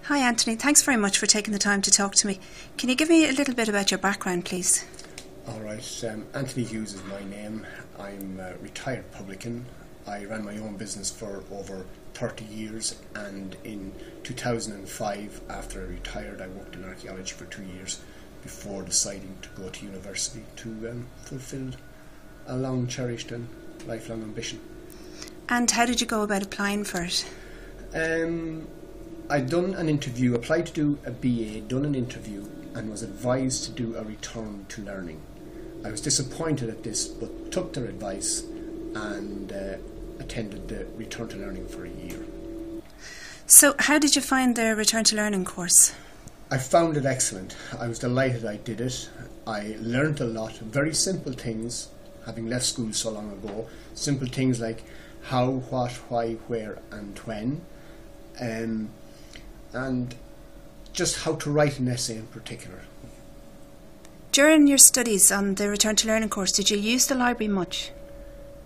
Hi Anthony, thanks very much for taking the time to talk to me. Can you give me a little bit about your background, please? Alright, Anthony Hughes is my name. I'm a retired publican. I ran my own business for over 30 years, and in 2005, after I retired, I worked in archaeology for 2 years before deciding to go to university to fulfil a long cherished and lifelong ambition. And how did you go about applying for it? I'd done an interview, applied to do a BA, done an interview, and was advised to do a return to learning. I was disappointed at this, but took their advice and attended the return to learning for a year. So how did you find the return to learning course? I found it excellent. I was delighted I did it. I learnt a lot, very simple things, having left school so long ago. Simple things like how, what, why, where and when. And just how to write an essay in particular. During your studies on the Return to Learning course, did you use the library much?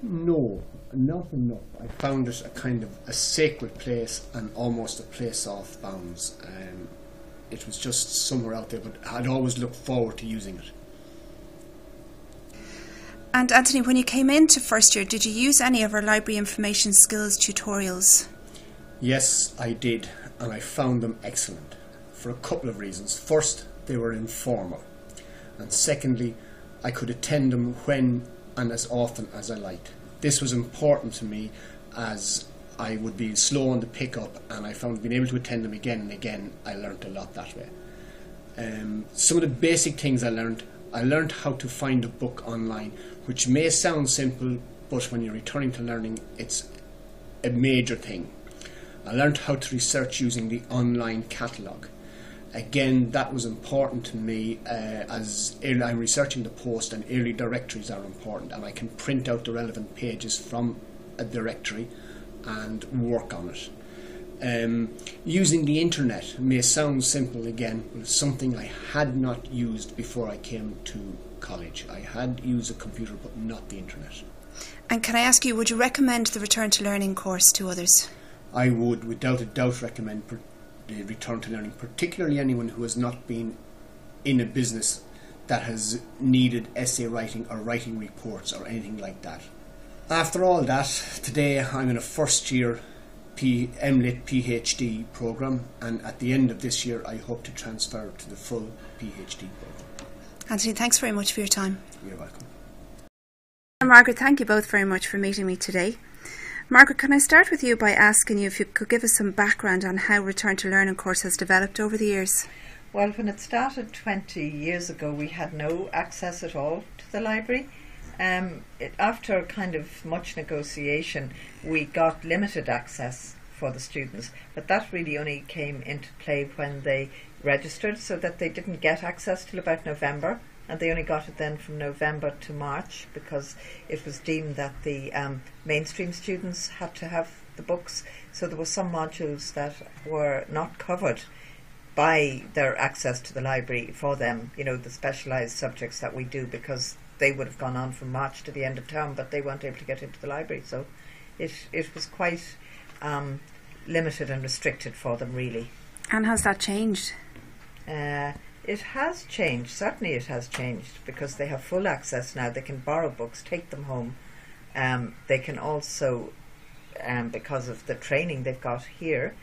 No, not enough. I found it a kind of a sacred place and almost a place off bounds. It was just somewhere out there, but I'd always looked forward to using it. And Anthony, when you came into first year, did you use any of our library information skills tutorials? Yes, I did, and I found them excellent for a couple of reasons. First, they were informal, and secondly, I could attend them when and as often as I liked. This was important to me as I would be slow on the pick up, and I found being able to attend them again and again, I learnt a lot that way. Some of the basic things I learnt how to find a book online, which may sound simple, but when you're returning to learning, it's a major thing. I learnt how to research using the online catalogue. Again, that was important to me as I'm researching the post, and early directories are important, and I can print out the relevant pages from a directory and work on it. Using the internet may sound simple again, but it's something I had not used before I came to college. I had used a computer but not the internet. And can I ask you, would you recommend the Return to Learning course to others? I would without a doubt recommend the Return to Learning, particularly anyone who has not been in a business that has needed essay writing or writing reports or anything like that. After all that, today I'm in a first year MLit PhD programme, and at the end of this year I hope to transfer to the full PhD programme. Anthony, thanks very much for your time. You're welcome. Margaret, thank you both very much for meeting me today. Margaret, can I start with you by asking you if you could give us some background on how Return to Learning course has developed over the years? Well, when it started 20 years ago, we had no access at all to the library. After kind of much negotiation, we got limited access for the students, but that really only came into play when they registered, so that they didn't get access till about November. And they only got it then from November to March, because it was deemed that the mainstream students had to have the books. So there were some modules that were not covered by their access to the library for them, you know, the specialised subjects that we do, because they would have gone on from March to the end of term, but they weren't able to get into the library. So it was quite limited and restricted for them, really. And has that changed? It has changed, certainly it has changed, because they have full access now. They can borrow books, take them home. They can also, because of the training they've got here,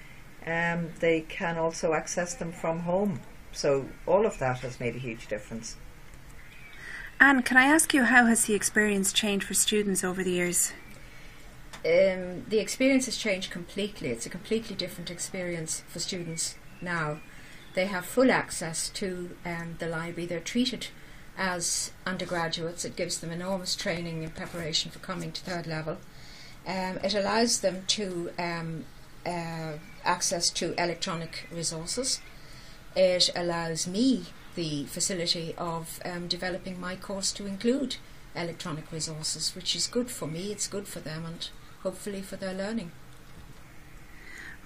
they can also access them from home. So all of that has made a huge difference. Anne, can I ask you, how has the experience changed for students over the years? The experience has changed completely. It's a completely different experience for students now. They have full access to the library. They're treated as undergraduates. It gives them enormous training in preparation for coming to third level. It allows them to access to electronic resources. It allows me the facility of developing my course to include electronic resources, which is good for me, it's good for them, and hopefully for their learning.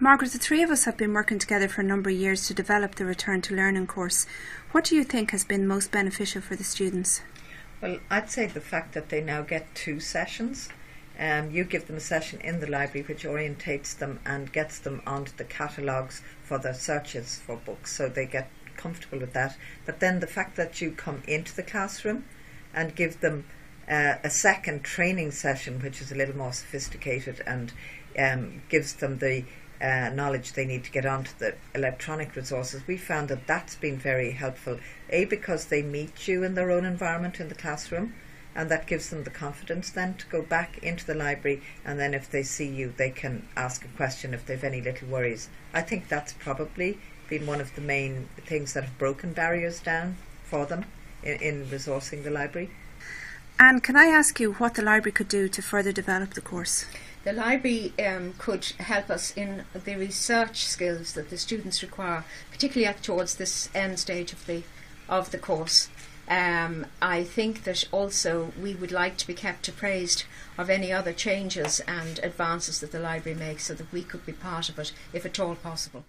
Margaret, the three of us have been working together for a number of years to develop the Return to Learning course. What do you think has been most beneficial for the students? Well, I'd say the fact that they now get 2 sessions You give them a session in the library which orientates them and gets them onto the catalogues for their searches for books, so they get comfortable with that. But then the fact that you come into the classroom and give them a second training session, which is a little more sophisticated and gives them the knowledge they need to get onto the electronic resources, we found that that's been very helpful. A, because they meet you in their own environment in the classroom, and that gives them the confidence then to go back into the library, and then if they see you they can ask a question if they've any little worries. I think that's probably been one of the main things that have broken barriers down for them in resourcing the library. And can I ask you what the library could do to further develop the course? The library could help us in the research skills that the students require, particularly towards this end stage of the course. I think that also we would like to be kept appraised of any other changes and advances that the library makes, so that we could be part of it if at all possible.